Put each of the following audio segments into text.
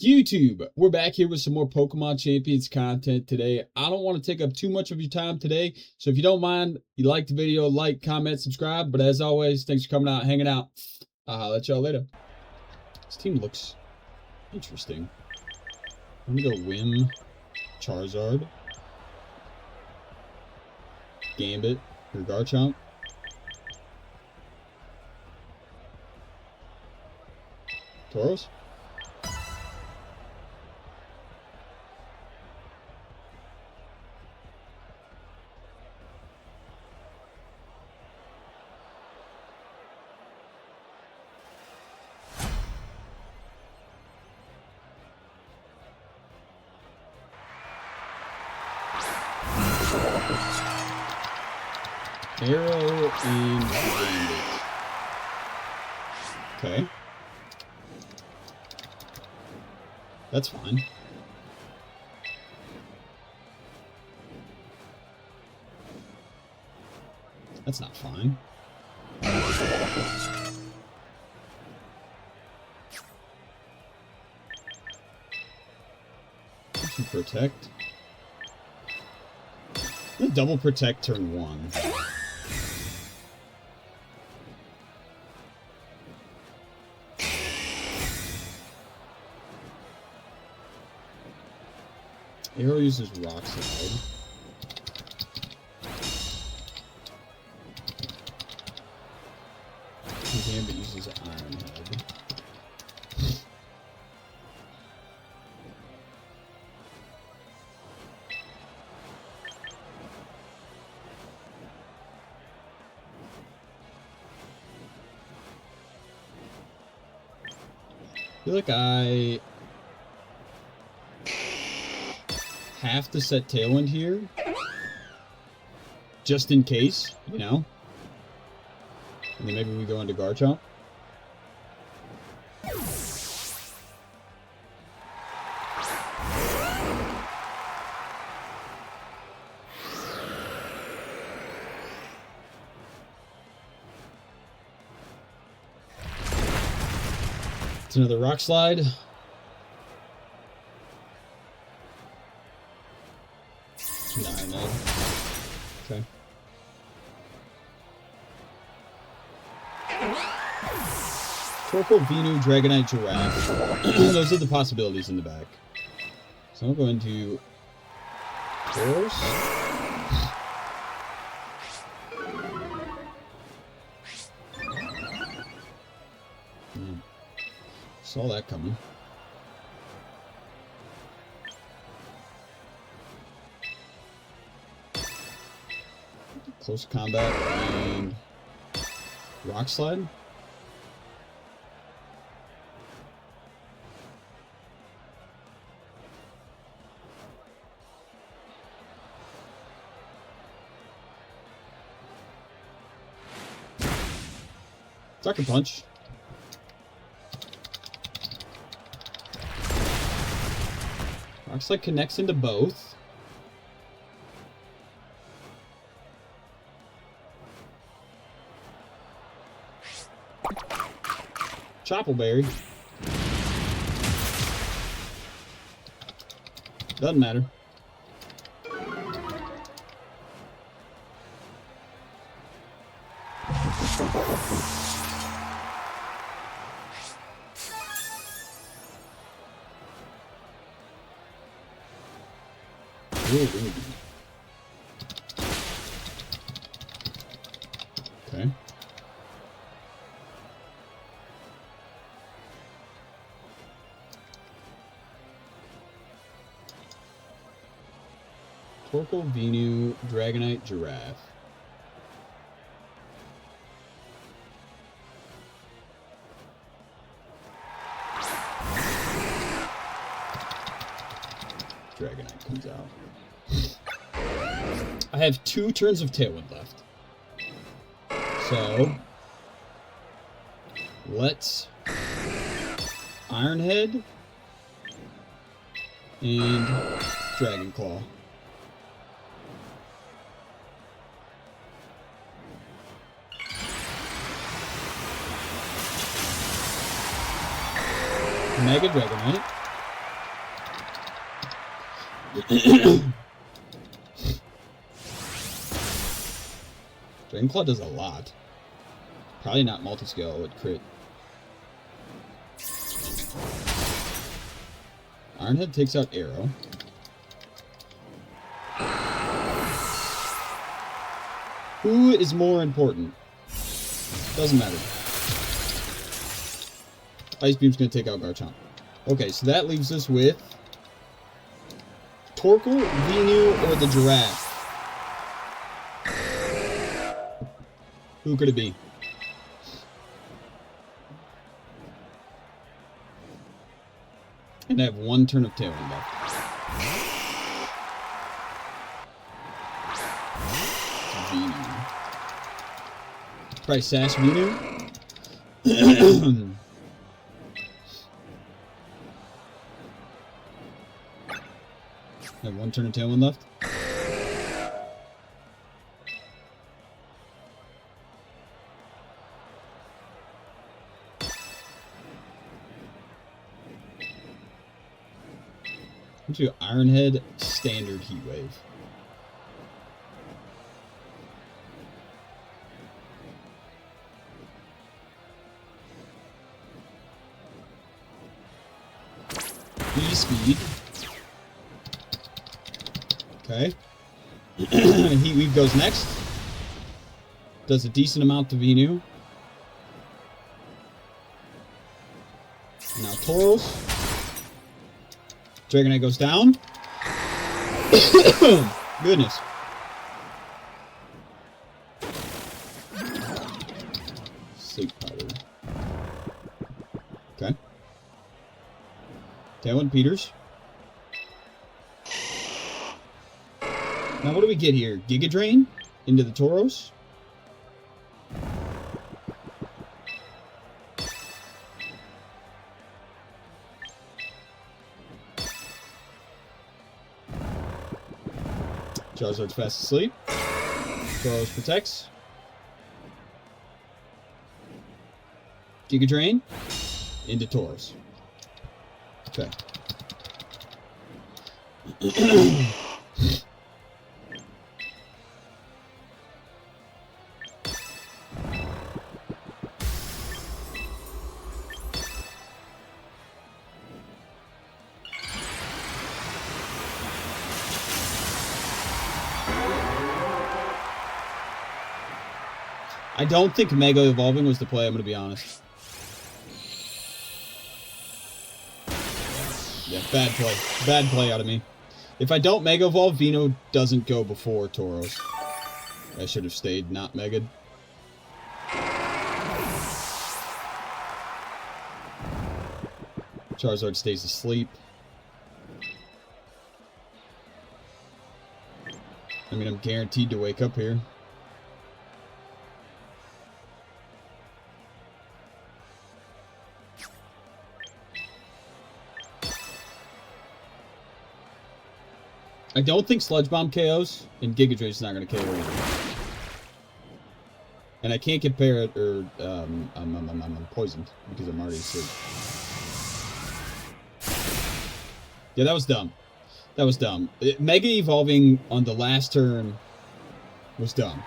YouTube, we're back here with some more Pokemon Champions content today. I don't want to take up too much of your time today, so if you don't mind, you like the video, like, comment, subscribe. But as always, thanks for coming out, hanging out. I'll holler at y'all later. This team looks interesting. I'm gonna go Wim, Charizard, Gambit, or Garchomp. Tauros? Arrow and Gambit. Okay. That's fine. That's not fine. To protect. Double protect turn 1. Arrow uses Rock Slide. Gambit uses Iron Head. I feel like I have to set Tailwind here, just in case, you know? And then maybe we go into Garchomp. It's another Rock Slide. Okay. Torkoal, Venu, Dragonite, Giraffe. Those are the possibilities in the back. So I'll go into Tauros. Saw that coming. Close combat and Rock Slide. Sucker Punch. Rock Slide connects into both. Choppleberry. Doesn't matter. Ooh. Okay. Torkoal, Venu, Dragonite, Giraffe. Dragonite comes out. I have 2 turns of Tailwind left. So let's Iron Head and Dragon Claw. Mega Dragonite. Dragon Claw does a lot. Probably not multi-scale with crit. Ironhead takes out Arrow. Who is more important? Doesn't matter. Ice Beam's going to take out Garchomp. Okay, so that leaves us with Torkoal, Venu, or the Giraffe. Who could it be? And I have one turn of Tailwind left. Venu. Probably Sash Venu. I have one turn of Tailwind left. Into Ironhead, standard Heat Wave. E-Speed. Okay. Heat Weave goes next. Does a decent amount to Venu. Now Tauros. Dragonite goes down. Goodness. Sleep powder. Okay. Tailwind Peters. Now what do we get here? Giga Drain into the Tauros. Charizard's fast asleep. Tauros protects. Giga Drain into Tauros. Okay. I don't think Mega Evolving was the play, I'm going to be honest. Yeah, bad play. Bad play out of me. If I don't Mega Evolve, Veno doesn't go before Tauros. I should have stayed not Mega'd. Charizard stays asleep. I mean, I'm guaranteed to wake up here. I don't think Sludge Bomb KOs, and Giga Drain's not going to KO either. And I can't compare it, or I'm poisoned because I'm already asleep. Yeah, that was dumb. That was dumb. Mega Evolving on the last turn was dumb.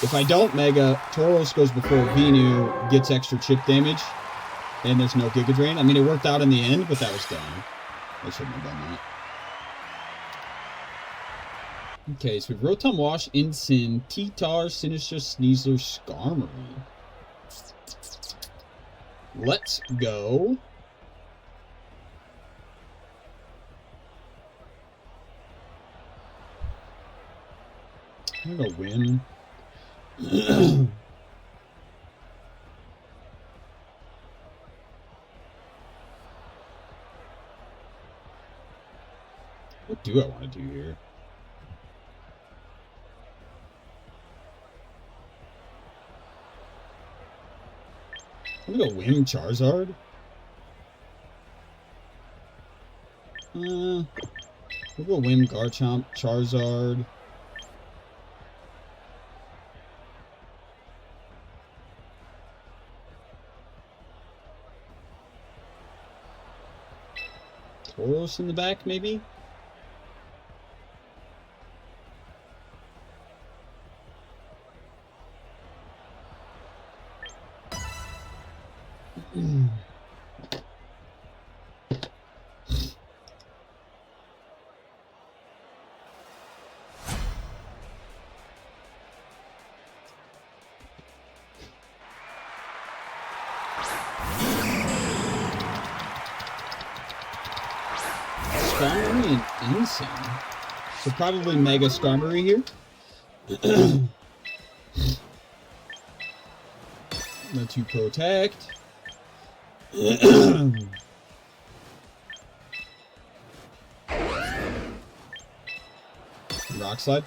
If I don't Mega, Tauros goes before Venu, gets extra chip damage, and there's no Giga Drain. I mean, it worked out in the end, but that was dumb. I shouldn't have done that. Okay, so we have Rotom Wash, Incin, T-Tar, Sinister, Sneasler, Skarmory. Let's go. I'm gonna win. What do I want to do here? I'm gonna go Whim Charizard. We'll go Whim Garchomp, Charizard. Tauros in the back, maybe? Skarmory and Insane. So probably Mega Skarmory here. Let you protect. Rock Slide.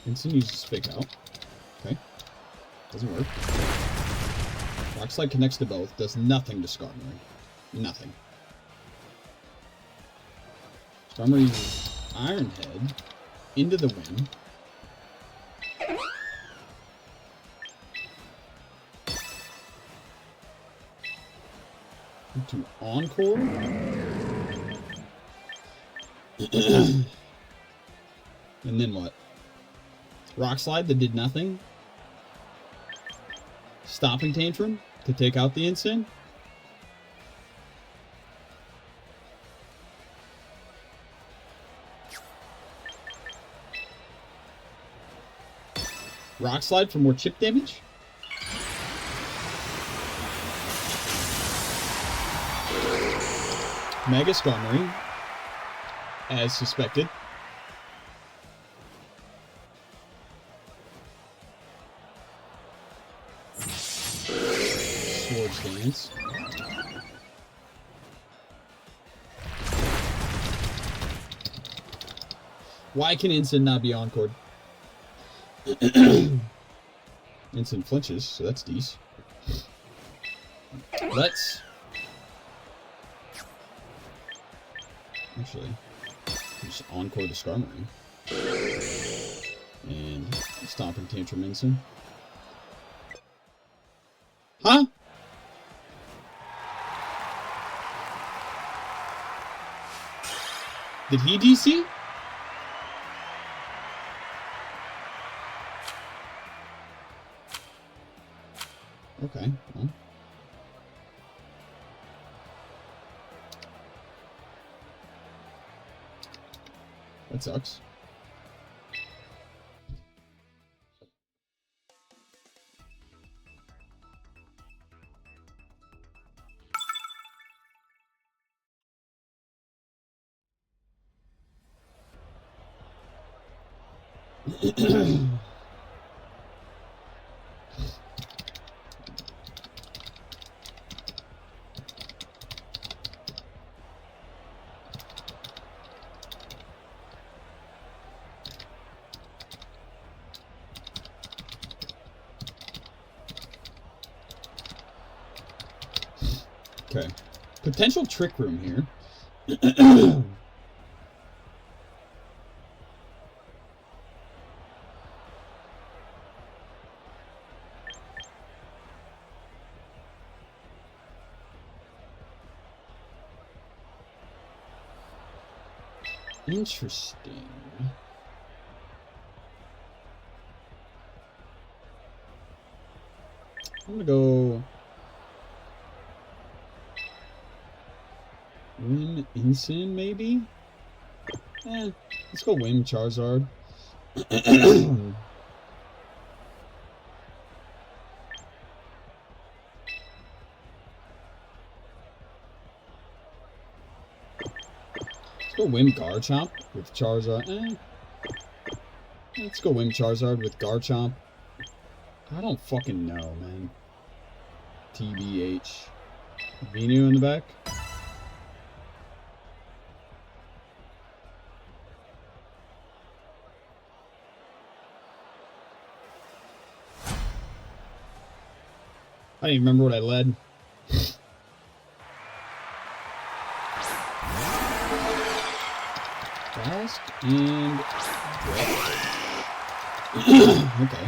Instant uses Fake Out. Okay. Doesn't work. Rock Slide connects to both. Does nothing to Skarmory. Nothing. Skarmory uses Iron Head into the wind. Into Encore. And then what? Rock Slide that did nothing. Stomping Tantrum to take out the Insane. Rock Slide for more chip damage. Mega Skarmory, as suspected. Sword Stance. Why can Instant not be encored? Instant flinches, so that's decent. Let's actually just encore the Skarmory and Stomping Tantrum Instant. Huh? Did he DC? Okay, well. That sucks. Okay. Potential Trick Room here. Interesting. I'm gonna go Win Instant, maybe? Let's go Win Charizard. Let's go Win Garchomp with Charizard. Let's go Win Charizard with Garchomp. I don't fucking know, man. TBH. Venu in the back. I don't even remember what I led. Fast and okay.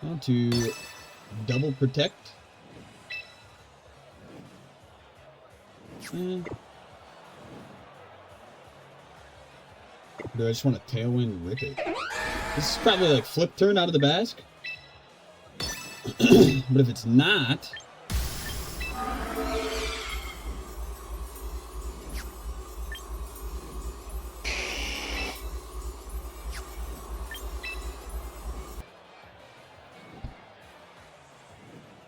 Now to double protect. Do I just want to Tailwind rip it? This is probably like flip turn out of the Basque. But if it's not...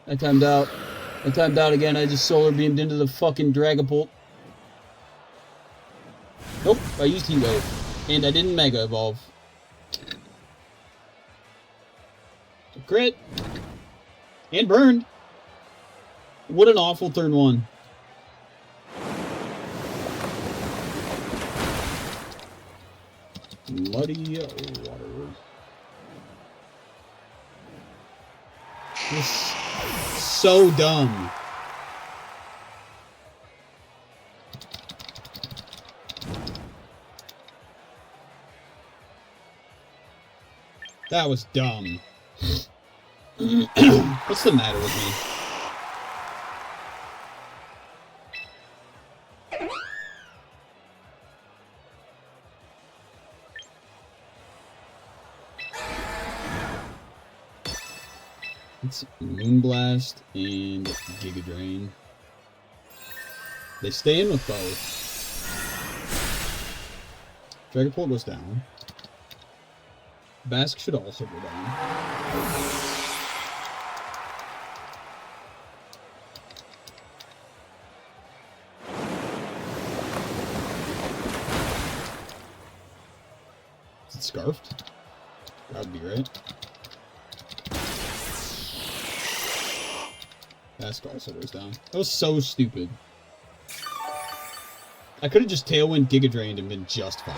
I timed out. I timed out again. I just solar beamed into the fucking Dragapult. Nope, I used Heat Wave. And I didn't Mega Evolve. Crit. And burned. What an awful turn one. Muddy water. This is so dumb. That was dumb. What's the matter with me? It's Moonblast and Giga Drain. They stay in with both. Dragapult goes down. Basque should also go down. Is it Scarfed? That would be right. Basque also goes down. That was so stupid. I could have just Tailwind Giga Drained and been just fine.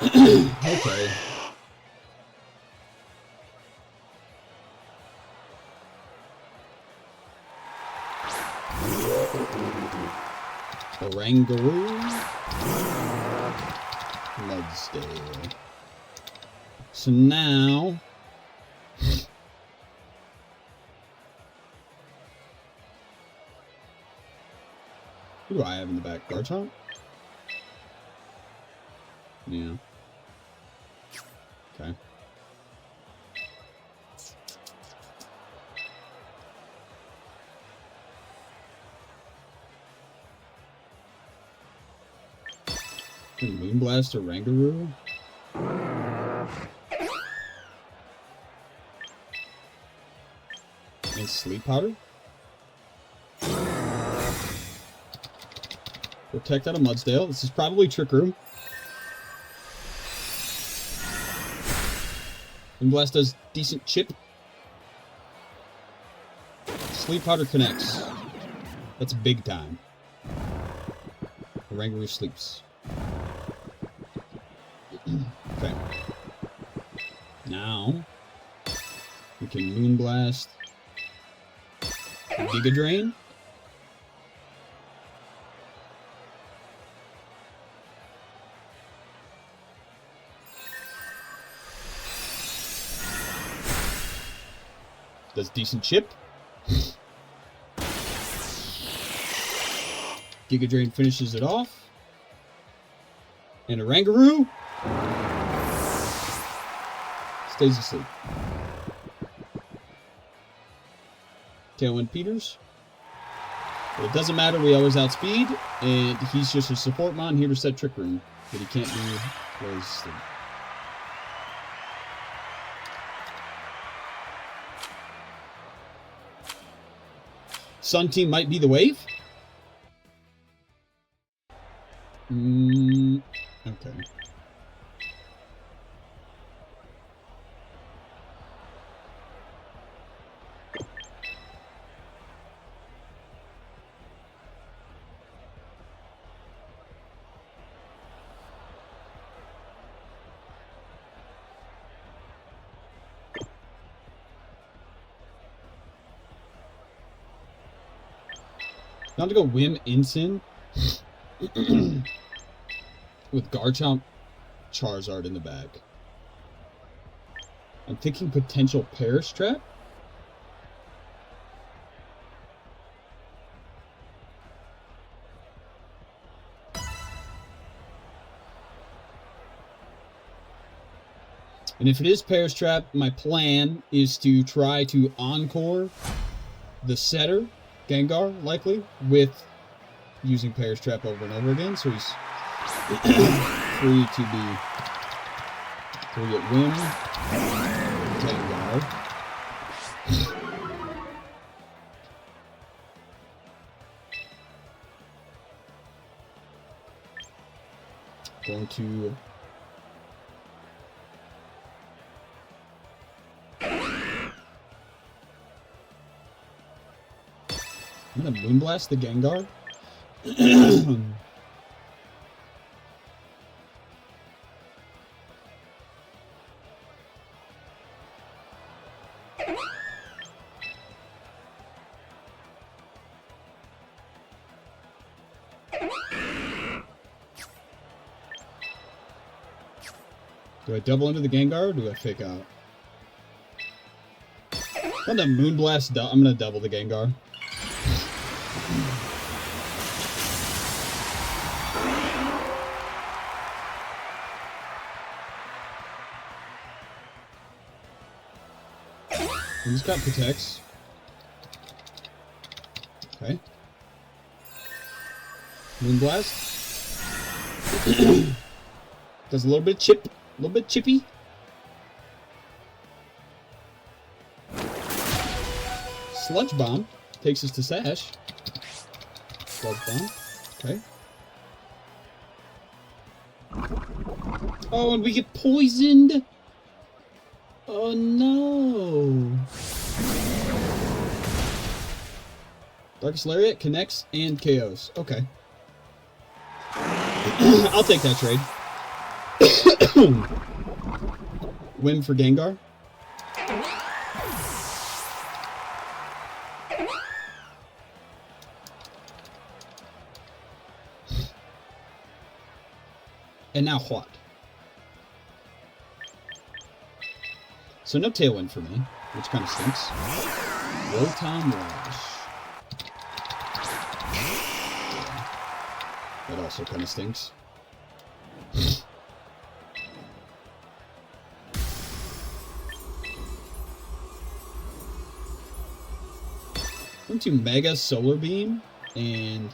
Okay. Oranguru. Bloodstale. So now... Who do I have in the back? Garchomp? Yeah. Okay. Moonblast or Rangaroo? And Sleep Powder? Protect out of Mudsdale. This is probably Trick Room. Moonblast does decent chip. Sleep Powder connects. That's big time. The Rangaroo sleeps. Okay. Now we can Moonblast. Giga Drain. Does decent chip. Giga Drain finishes it off. And a Rangaroo stays asleep. Tailwind Peters. But it doesn't matter, we always outspeed. And he's just a support mon here to set Trick Room. But he can't do while he's asleep. Sun Team might be the wave. Okay. Not to go Whim Incin with Garchomp Charizard in the back. I'm thinking potential Perish Trap. And if it is Paris Trap, my plan is to try to encore the setter, Gengar, likely, with using Paris Trap over and over again. So he's free to be free at win. Gengar. Going to I'm gonna Moonblast the Gengar. Do I double into the Gengar or do I fake out? I'm gonna Moonblast. I'm gonna double the Gengar. He's got protects. Okay. Moonblast. Does a little bit of chip. A little bit chippy. Sludge Bomb takes us to Sash. Sludge Bomb. Okay. Oh, and we get poisoned. Oh no. Darkest Lariat connects and KOs. Okay. I'll take that trade. Win for Gengar. And now what? So no Tailwind for me, which kind of stinks. Rotom Wash. That also kind of stinks. Into Mega Solar Beam and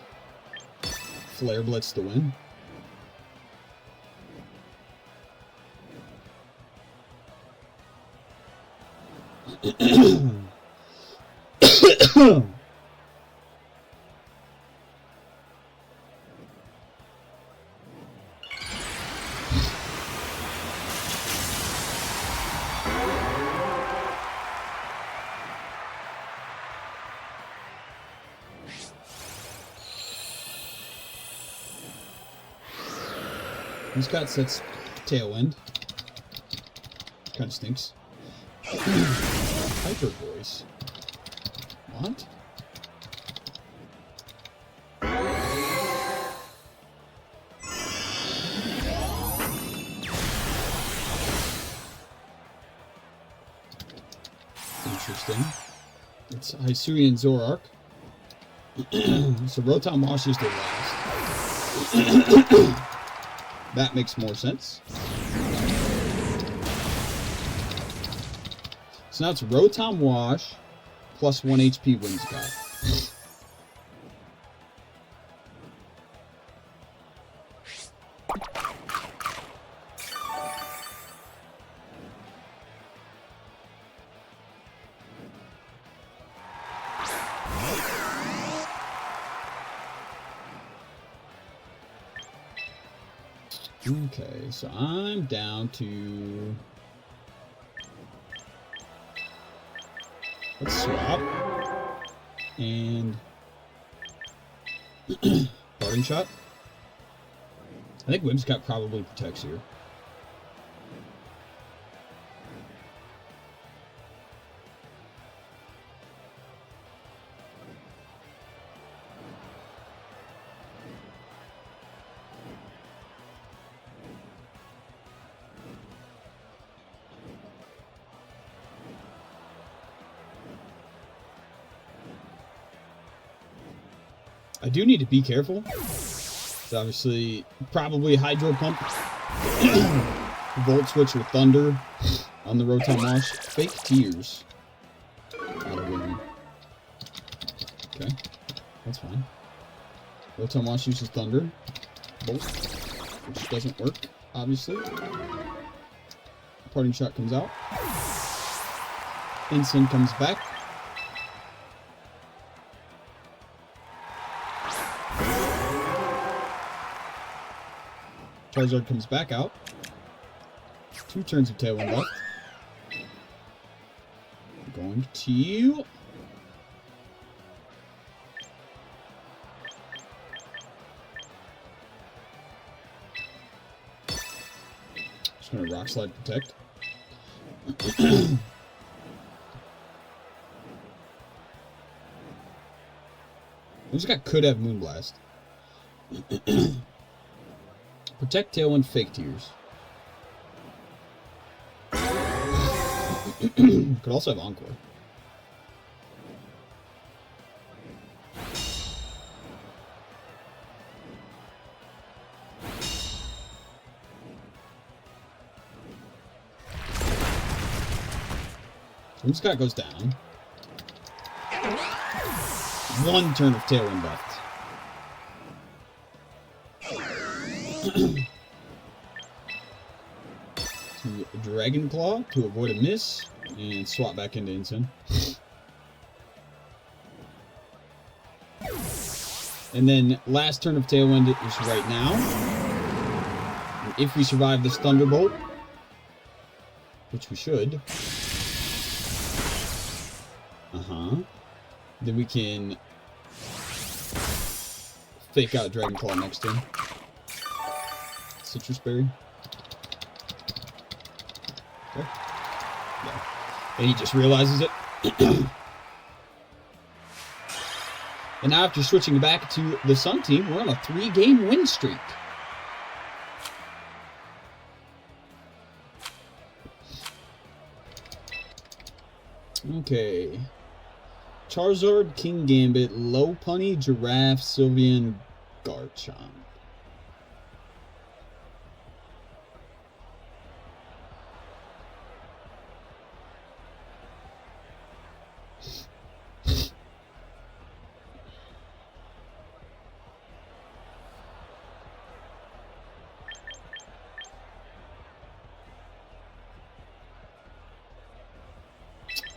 Flare Blitz to win. He's got sets Tailwind. Kind of stinks. Hyper Voice. What? Interesting. It's Hisuian Zoroark. So Rotom Wash is the last. That makes more sense. So now it's Rotom Wash plus 1 HP Whimsicott. Okay, so I'm down to... Let's swap. And... Parting Shot. I think Whimsicott probably protects here. I do need to be careful. It's obviously probably Hydro Pump. Volt Switch or Thunder on the Rotom Wash. Fake Tears. Out of win. Okay, that's fine. Rotom Wash uses Thunder. Bolt, which doesn't work, obviously. Parting Shot comes out. Ensign comes back. Charizard comes back out. 2 turns of Tailwind left. Going to... Just going to Rock Slide Protect. This guy could have Moonblast. Protect, Tailwind, Fake Tears. Could also have Encore. This guy goes down. 1 turn of Tailwind left. To Dragon Claw to avoid a miss and swap back into Ensign. And then last turn of Tailwind is right now. And if we survive this Thunderbolt, which we should, then we can fake out Dragon Claw next turn. Citrus Berry. Okay. Yeah. And he just realizes it. And now after switching back to the Sun team, we're on a 3-game win streak. Okay. Charizard, King Gambit, Lopunny, Giraffe, Sylveon, Garchomp.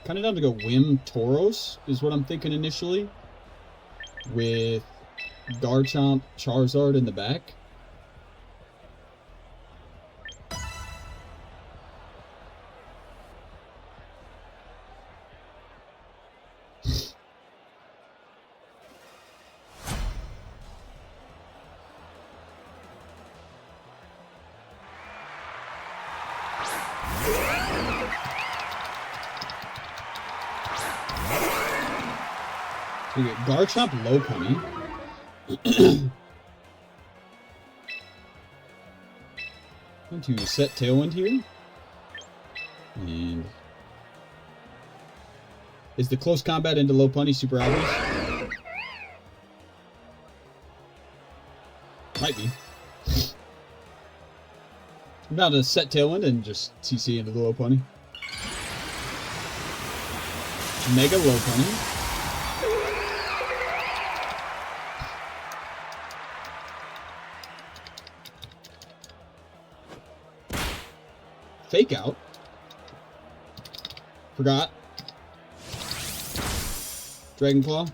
Kind of down to go Tauros is what I'm thinking initially, with Garchomp, Charizard in the back. So we get Garchomp, Lopunny. Going to set Tailwind here. And is the close combat into Lopunny super obvious? Might be. I'm about to set Tailwind and just CC into the Lopunny. Mega Lopunny. Fake out. Forgot. Dragon Claw.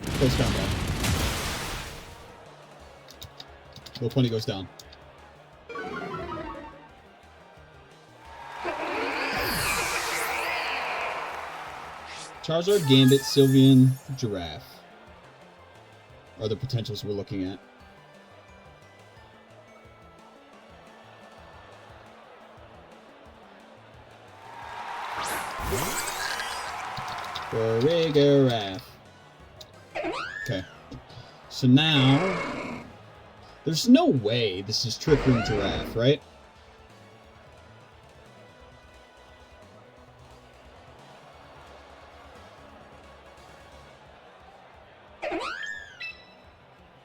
Close combat. Lopunny goes down. Charizard, Gambit, Sylveon, Giraffe are the potentials we're looking at. Giraffe. Okay. So now, there's no way this is Trick Room Giraffe, right?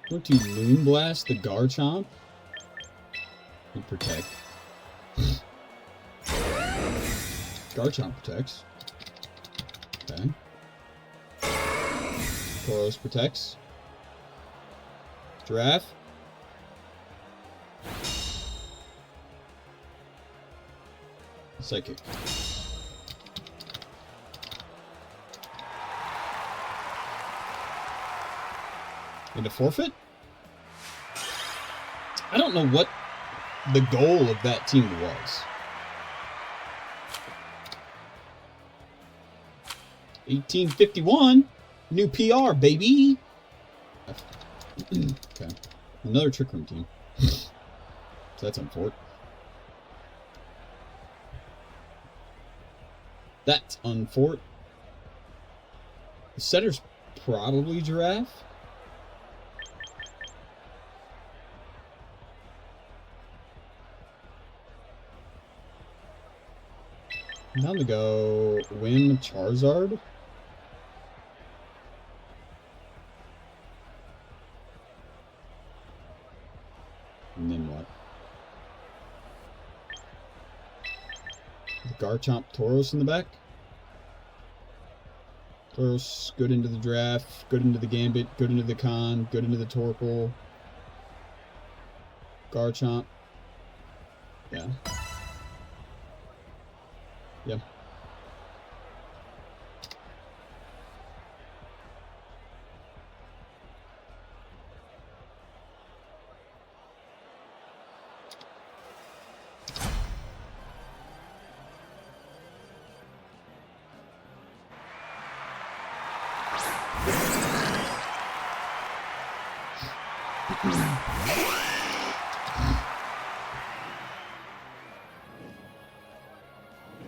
Going to Moonblast the Garchomp. You protect. Garchomp protects. Okay. Tauros protects. Giraffe. Psychic. And a forfeit? I don't know what the goal of that team was. 1851. New PR, baby. Okay. Another Trick Room team. So that's unfortunate. That's unfortunate. The setter's probably Giraffe. I'm down to go Win Charizard. And then what? The Garchomp Tauros in the back. Tauros, good into the draft, good into the Gambit, good into the Con, good into the Torkoal. Garchomp. Yeah. Yep.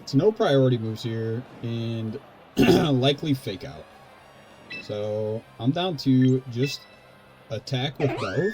So no priority moves here, and likely fake out. So I'm down to just attack with both.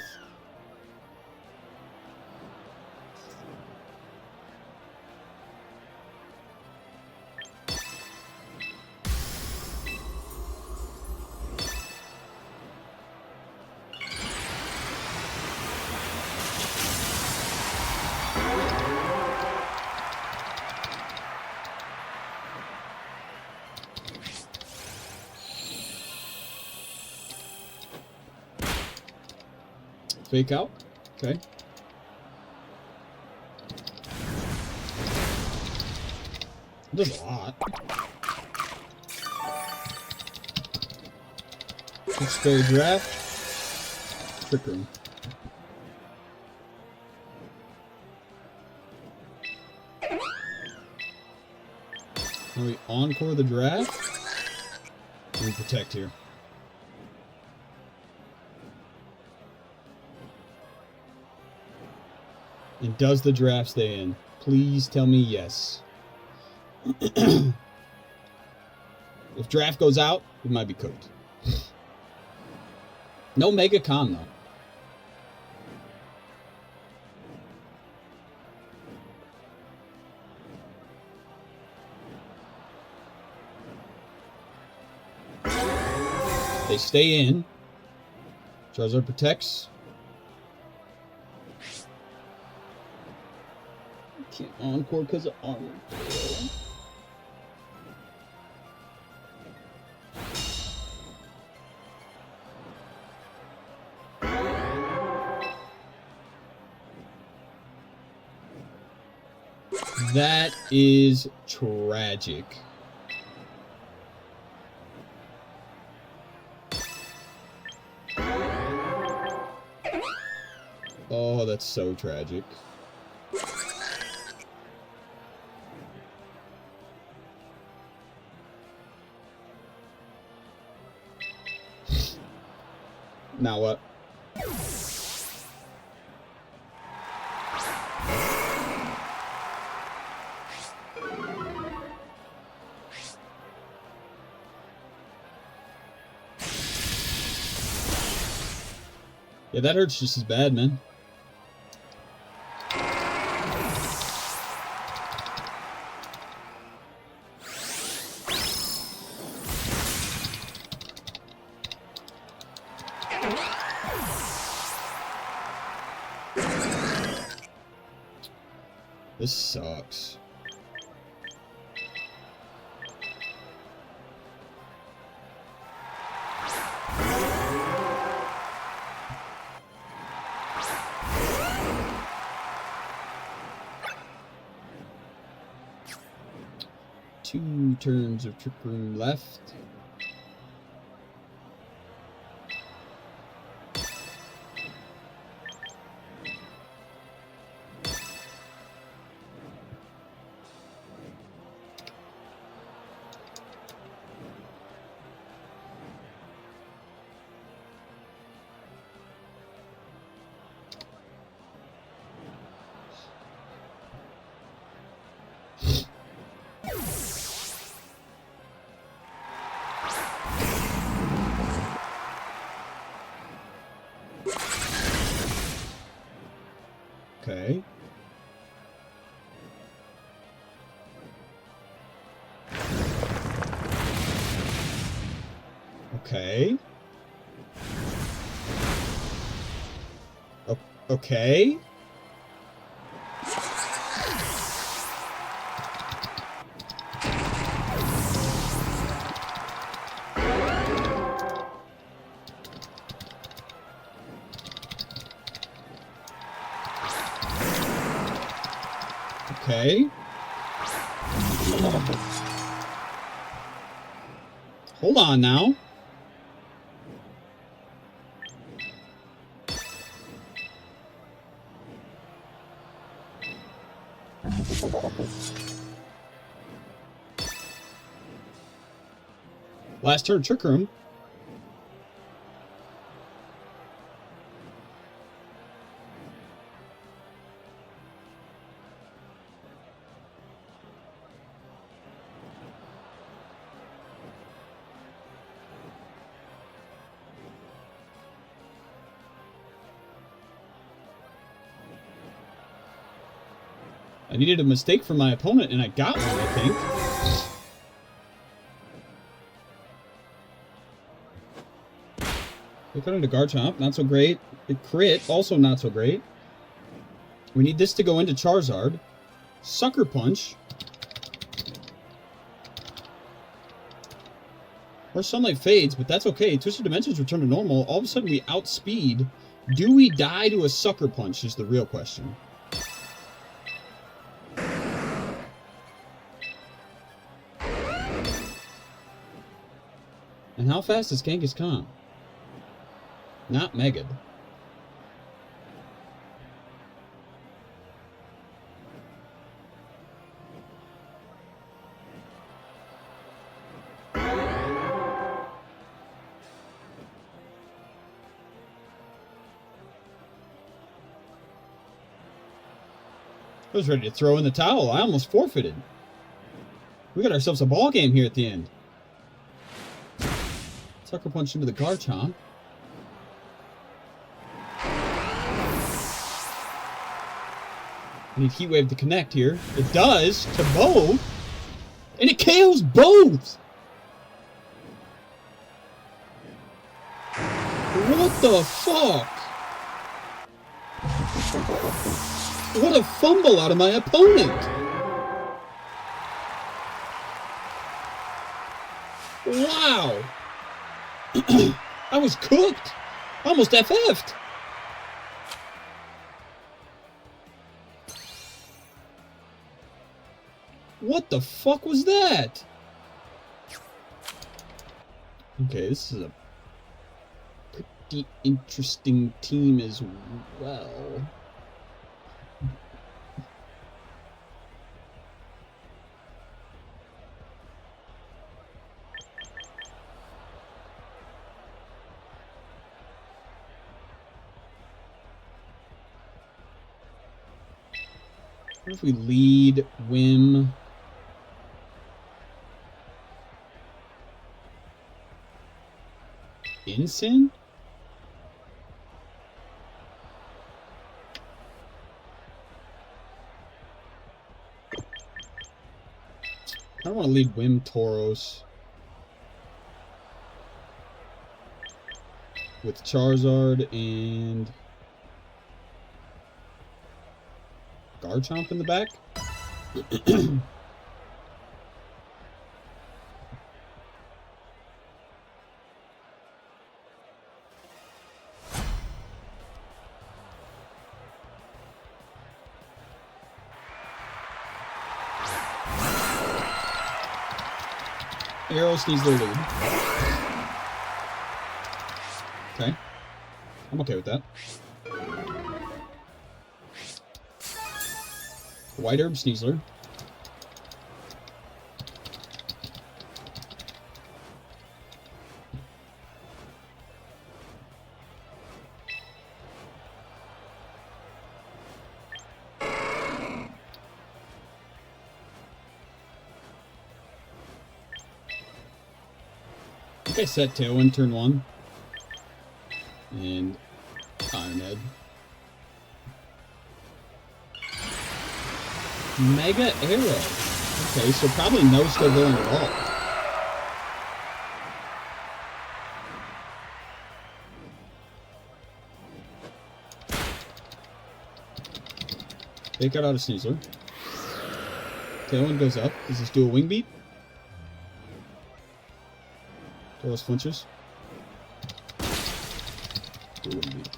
Fake out. Okay. Does a lot. Misplay draft. Trick Room. Now we encore the draft. And we protect here. And does the draft stay in? Please tell me yes. If draft goes out, it might be cooked. No Mega Con though. They stay in. Charizard protects. Can't encore because of armor. That is tragic. Oh, that's so tragic. Now what? Yeah, that hurts just as bad, man. This sucks. Two turns of Trick Room left. Okay. Okay. Okay. Okay. Hold on now. Last turn, Trick Room. I needed a mistake from my opponent, and I got one, I think. They cut into Garchomp, not so great. It crit, also not so great. We need this to go into Charizard. Sucker Punch. Or Sunlight fades, but that's okay. Twisted Dimensions return to normal. All of a sudden we outspeed. Do we die to a Sucker Punch is the real question. And how fast is Kangaskhan? Not Megad. I was ready to throw in the towel. I almost forfeited. We got ourselves a ball game here at the end. Sucker Punch into the Garchomp. I need Heat Wave to connect here. It does to both. And it KOs both. What the fuck? What a fumble out of my opponent. Wow. I was cooked. Almost FF'd. What the fuck was that? Okay, this is a pretty interesting team as well. What if we lead Whim? Ensign? I don't want to lead Whim Tauros with Charizard and Garchomp in the back. Arrow needs their lead. Okay. I'm okay with that. White Herb Sneasler. Okay, set Tailwind turn 1. And Ironhead. Mega Arrow. Okay, so probably no still going at all. Take out a Sneasler. Tailwind goes up. Does this do a Wing Beat? Tauros flinches. Do a Wing Beat.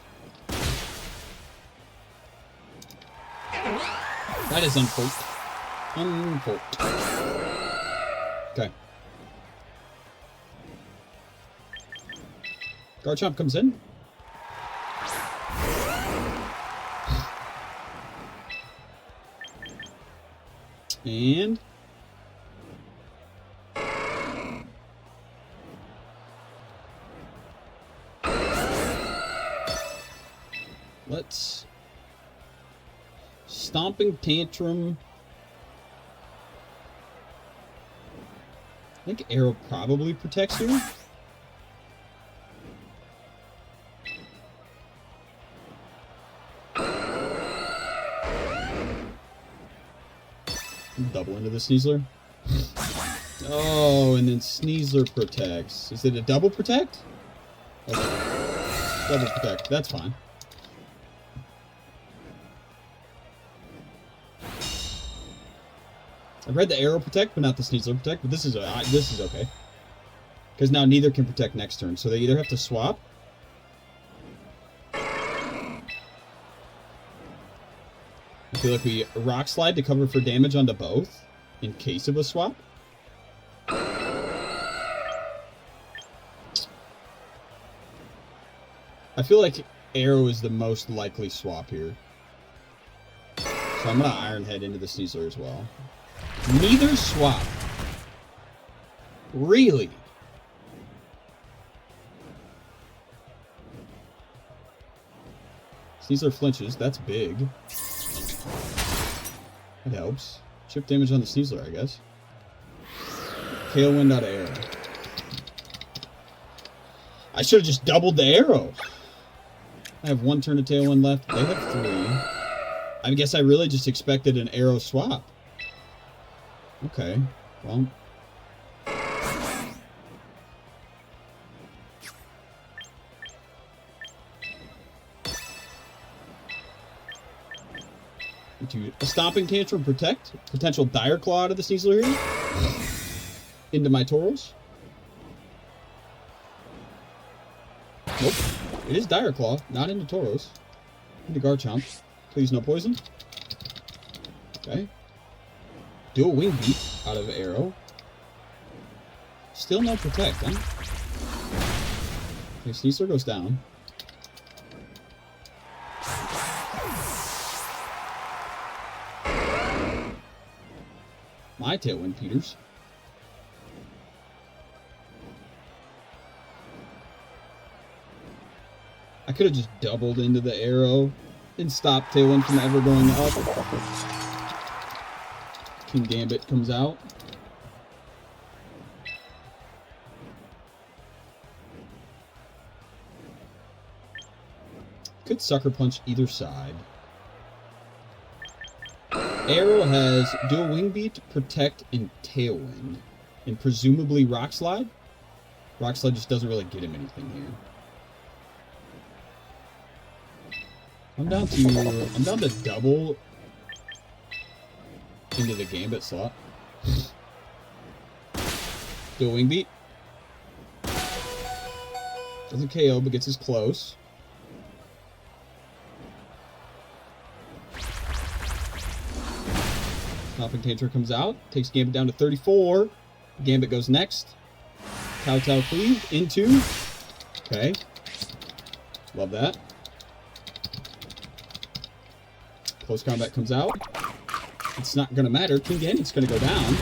That is unforked. Unforked. Okay. Garchomp comes in. And let's Stomping Tantrum. I think Arrow probably protects here. Double into the Sneasler. Oh, and then Sneasler protects. Is it a double protect? Okay. Double protect. That's fine. I've read the Arrow protect, but not the Sneasler protect. But this is okay, because now neither can protect next turn, so they either have to swap. I feel like we Rock Slide to cover for damage onto both in case of a swap. I feel like Arrow is the most likely swap here, so I'm gonna Ironhead into the Sneasler as well. Neither swap. Really? Sneasler flinches. That's big. That helps. Chip damage on the Sneasler, I guess. Tailwind out of Arrow. I should have just doubled the Arrow. I have one turn of Tailwind left. They have 3. I guess I really just expected an Arrow swap. Okay, well. Into a Stomping Tantrum protect. Potential Dire Claw out of the Sneasler here. Into my Tauros. Nope. It is Dire Claw, not into Tauros. Into Garchomp. Please no poison. Okay. Do a Wing Beat out of Arrow. Still no protect, huh? Okay, Sneasler goes down. My Tailwind Peters. I could have just doubled into the Arrow and stopped Tailwind from ever going up. King Gambit comes out. Could Sucker Punch either side. Arrow has Dual Wing Beat, Protect, and Tailwind. And presumably Rock Slide. Rock Slide just doesn't really get him anything here. I'm down to double into the Gambit slot. Do a Wing Beat. Doesn't KO, but gets us close. Topping Tantrum comes out. Takes Gambit down to 34. Gambit goes next. Kowtow Cleave into. Okay. Love that. Close Combat comes out. It's not going to matter. Again, it's going to go down.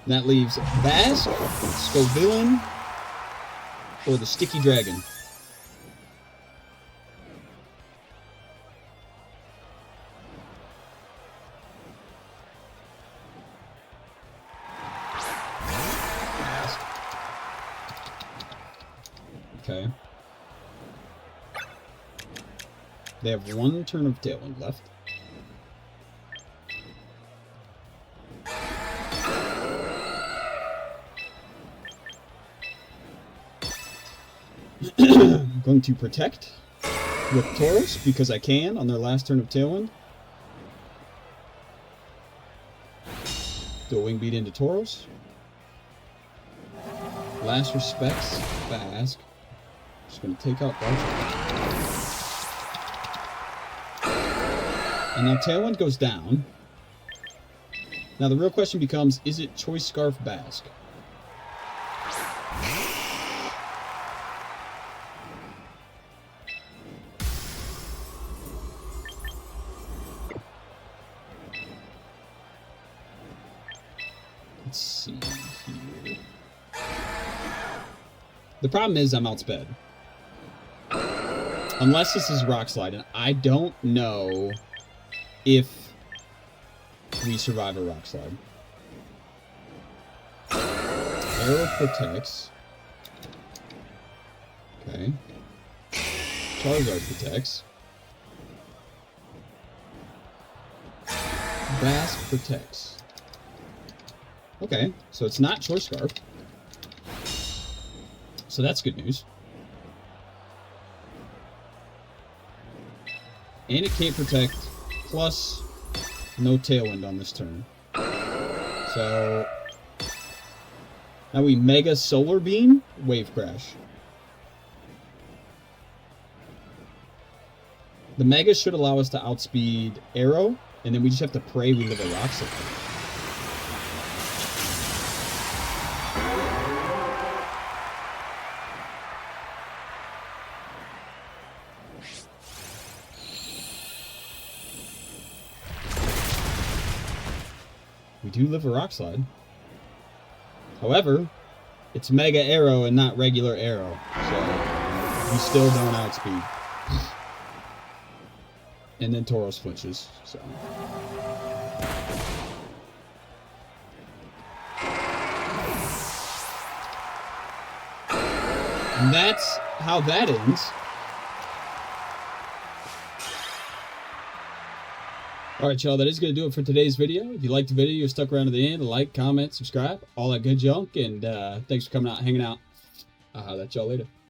And that leaves Bask, Scovillain, or the Sticky Dragon. Okay. They have one turn of Tailwind left. I'm going to protect with Tauros because I can on their last turn of Tailwind. Do a Wing Beat into Tauros. Last respects, Bask. Just going to take out Bartram. And now Tailwind goes down. Now the real question becomes, is it Choice Scarf Bask? Let's see here. The problem is I'm outsped. Unless this is Rock Slide, and I don't know if we survive a Rock Slide. Arrow protects. Okay. Charizard protects. Bask protects. Okay, so it's not Choice Scarf. So that's good news. And it can't protect, plus no Tailwind on this turn. So now we Mega Solar Beam, Wave Crash. The Mega should allow us to outspeed Arrow, and then we just have to pray we live a Rock Slide. We do live a Rock Slide. However, it's Mega Arrow and not regular Arrow, so we still don't outspeed. And then Tauros flinches, so. And that's how that ends. Alright, y'all, that is going to do it for today's video. If you liked the video, you're stuck around to the end, like, comment, subscribe, all that good junk, and thanks for coming out, hanging out. I'll holler at y'all later.